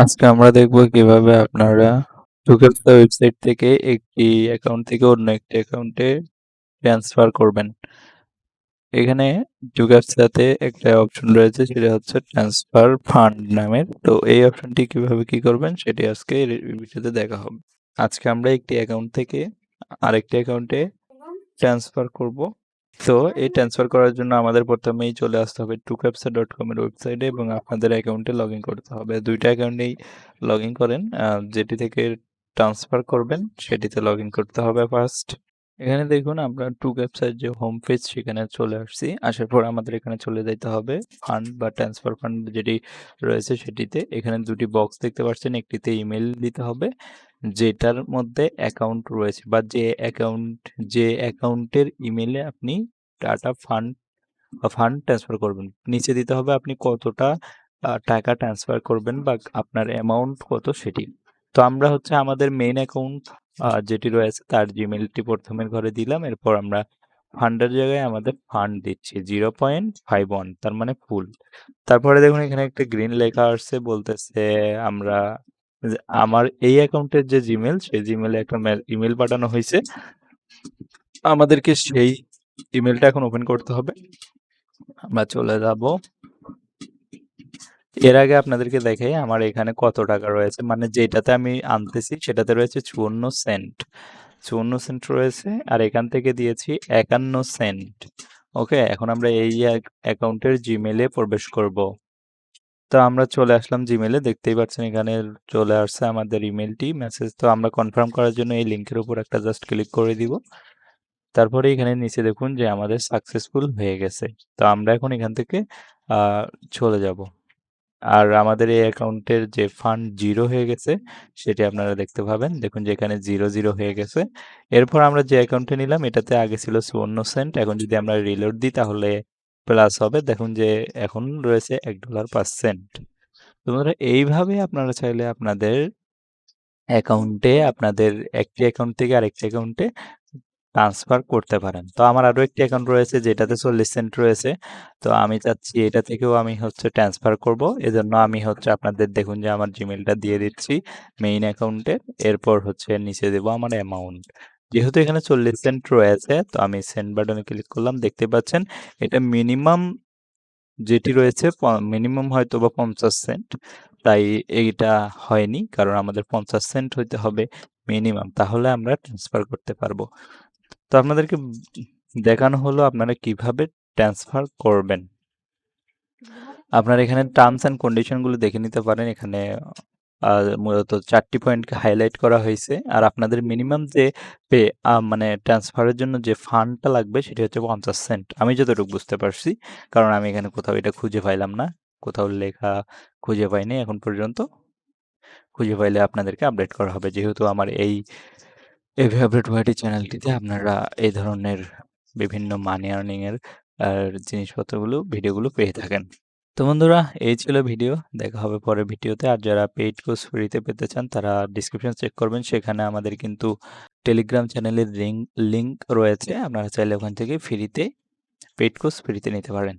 আজকে আমরা দেখব কিভাবে আপনারা Captcha ওয়েবসাইট থেকে একটি অ্যাকাউন্ট থেকে অন্য একটি অ্যাকাউন্টে ট্রান্সফার করবেন। এখানে Captcha-তে একটা অপশন রয়েছে, সেটা হচ্ছে ট্রান্সফার ফান্ড নামের। তো এই অপশনটি কিভাবে কি করবেন সেটি আজকে এই ভিডিওতে দেখা হবে। আজকে আমরা একটি অ্যাকাউন্ট থেকে আরেকটি অ্যাকাউন্টে ট্রান্সফার করব। তো এই ট্রান্সফার করার জন্য আমাদের প্রথমেই চলে আসতে হবে captcha.com এর ওয়েবসাইটে এবং আপনাদের অ্যাকাউন্টে লগইন করতে হবে। দুইটা অ্যাকাউন্টেই লগইন করেন। যেটি থেকে ট্রান্সফার করবেন সেটিতে লগইন করতে হবে ফার্স্ট। এখানে দেখুন আমরা Captcha যে হোম পেজ সেখানে চলে আসছি। আসার পর আমাদের এখানে চলে যাইতে হবে ফান্ড বা ট্রান্সফার ফান্ড যেটি রয়েছে সেটিতে। এখানে দুটি বক্স দেখতে পাচ্ছেন, একটিতে ইমেল দিতে হবে যেটার মধ্যে অ্যাকাউন্ট রয়েছে বা যে অ্যাকাউন্টের ইমেলে আপনি ফান্ড ট্রান্সফার করবেন। নিচে দিতে হবে আপনি কতটা টাকা ট্রান্সফার করবেন বা আপনার অ্যামাউন্ট কত সেটি। তো আমরা হচ্ছে আমাদের মেইন অ্যাকাউন্ট যেটি রয়েছে তার জিমেলটি প্রথমের ঘরে দিলাম। এরপর আমরা ফান্ডের জায়গায় আমাদের ফান্ড দিচ্ছি 0.51, তার মানে ফুল। তারপরে দেখুন এখানে একটা গ্রিন লেখা আসছে, বলতেছে আমরা আমার এই অ্যাকাউন্টের যে জিমেল সেই জিমেলে একটা ইমেল পাঠানো হয়েছে, আমাদেরকে সেই ইমেলটা এখন ওপেন করতে হবে। আমরা চলে যাব। এর আগে আপনাদেরকে দেখাই আমার এখানে কত টাকা রয়েছে, মানে যেটাতে আমি আনতেছি সেটাতে রয়েছে 54 সেন্ট। 54 সেন্ট রয়েছে আর এখান থেকে দিয়েছি 51 সেন্ট। ওকে, এখন আমরা এই অ্যাকাউন্টের জিমেলে প্রবেশ করব। তো আমরা চলে আসলাম জিমেলে, দেখতেই পাচ্ছেন এখানে চলে আসছে আমাদের ইমেলটি মেসেজ। তো আমরা কনফার্ম করার জন্য এই লিঙ্কের উপর একটা জাস্ট ক্লিক করে দিব। তারপরে এখানে নিচে দেখুন যে আমাদের সাকসেসফুল হয়ে গেছে। তো আমরা এখন এখান থেকে চলে যাব। আর আমাদের এই অ্যাকাউন্টের যে ফান্ড জিরো হয়ে গেছে সেটি আপনারা দেখতে পাবেন। দেখুন যে এখানে 0 হয়ে গেছে। এরপর আমরা যে অ্যাকাউন্টে নিলাম এটাতে আগে ছিল 54 সেন্ট। এখন যদি আমরা রিলোড দিই তাহলে প্লাস হবে। দেখুন যে এখন রয়েছে $1.05। তো বন্ধুরা, এইভাবে আপনারা চাইলে আপনাদের অ্যাকাউন্টে আপনাদের একটি অ্যাকাউন্ট থেকে আরেকটি অ্যাকাউন্টে ট্রান্সফার করতে পারেন। তো আমার আরো একটি অ্যাকাউন্ট রয়েছে যেটাতে 40 সেন্ট রয়েছে। তো আমি চাচ্ছি এটা থেকেও আমি হচ্ছে ট্রান্সফার করব। এজন্য আমি হচ্ছে আপনাদের দেখুন যে আমার জিমেলটা দিয়ে দিচ্ছি মেইন অ্যাকাউন্টে। এরপর হচ্ছে নিচে দেব আমার অ্যামাউন্ট। যেহেতু এখানে 40 সেন্ট রয়েছে তো আমি সেন্ড বাটনে ক্লিক করলাম। দেখতে পাচ্ছেন এটা মিনিমাম যেটি রয়েছে মিনিমাম হয়তো বা 50 সেন্ট। তাই এইটা হয়নি, কারণ আমাদের 50 সেন্ট হইতে হবে মিনিমাম, তাহলে আমরা ট্রান্সফার করতে পারবো। তো আপনাদেরকে দেখানো হলো আপনারা কিভাবে ট্রান্সফার করবেন। আপনারা এখানে টার্মস অ্যান্ড কন্ডিশনগুলো দেখে নিতে পারেন। এখানে মূলত 4টি পয়েন্টকে হাইলাইট করা হয়েছে। আর আপনাদের মিনিমাম যে পে মানে ট্রান্সফারের জন্য যে ফান্ডটা লাগবে সেটি হচ্ছে 50 সেন্ট। আমি যতটুকু বুঝতে পারছি, কারণ আমি এখানে কোথাও এটা খুঁজে পাইলাম না। কোথাও লেখা খুঁজে পাইনি এখন পর্যন্ত। খুঁজে পাইলে আপনাদেরকে আপডেট করা হবে। যেহেতু আমার এই এভি আপডেট ওয়াইটি চ্যানেলটিতে আপনারা এই ধরনের বিভিন্ন মানি আর্নিং এর জিনিসপত্রগুলো ভিডিওগুলো পেয়ে থাকেন। তো বন্ধুরা, এই ছিল ভিডিও। দেখা হবে পরের ভিডিওতে। আর যারা পেইড কোর্স ফ্রিতে পেতে চান তারা ডিসক্রিপশন চেক করবেন, সেখানে আমাদের কিন্তু টেলিগ্রাম চ্যানেলের লিংক রয়েছে। আপনারা চাইলে ওখান থেকে ফ্রিতে পেইড কোর্স ফ্রিতে নিতে পারেন।